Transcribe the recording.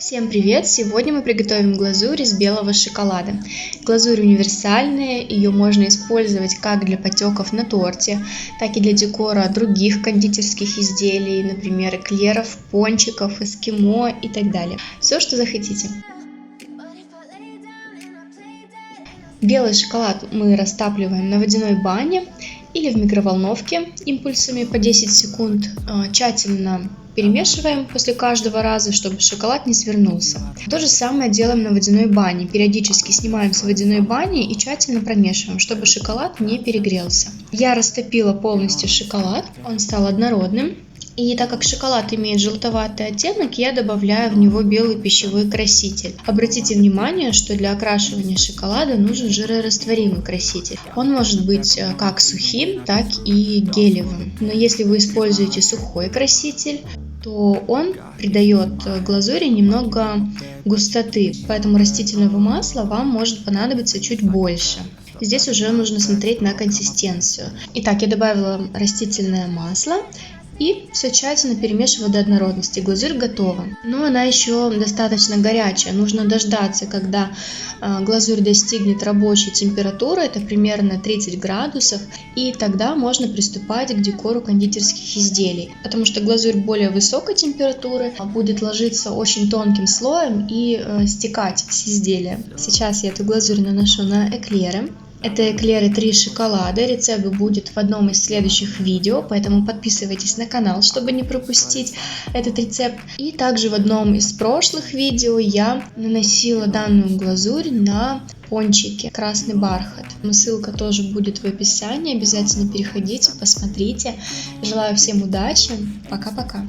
Всем привет! Сегодня мы приготовим глазурь из белого шоколада. Глазурь универсальная, ее можно использовать как для потеков на торте, так и для декора других кондитерских изделий, например, эклеров, пончиков, эскимо и так далее. Все, что захотите. Белый шоколад мы растапливаем на водяной бане или в микроволновке импульсами по 10 секунд. Тщательно перемешиваем после каждого раза, чтобы шоколад не свернулся. То же самое делаем на водяной бане. Периодически снимаем с водяной бани и тщательно промешиваем, чтобы шоколад не перегрелся. Я растопила полностью шоколад, он стал однородным. И так как шоколад имеет желтоватый оттенок, я добавляю в него белый пищевой краситель. Обратите внимание, что для окрашивания шоколада нужен жирорастворимый краситель. Он может быть как сухим, так и гелевым. Но если вы используете сухой краситель, то он придает глазури немного густоты, поэтому растительного масла вам может понадобиться чуть больше. Здесь уже нужно смотреть на консистенцию. Итак, я добавила растительное масло. И все тщательно перемешиваю до однородности. Глазурь готова. Но она еще достаточно горячая. Нужно дождаться, когда глазурь достигнет рабочей температуры. Это примерно 30 градусов. И тогда можно приступать к декору кондитерских изделий. Потому что глазурь более высокой температуры будет ложиться очень тонким слоем и стекать с изделия. Сейчас я эту глазурь наношу на эклеры. Это эклеры 3 шоколада, рецепт будет в одном из следующих видео, поэтому подписывайтесь на канал, чтобы не пропустить этот рецепт. И также в одном из прошлых видео я наносила данную глазурь на пончики красный бархат. Ссылка тоже будет в описании, обязательно переходите, посмотрите. Желаю всем удачи, пока-пока!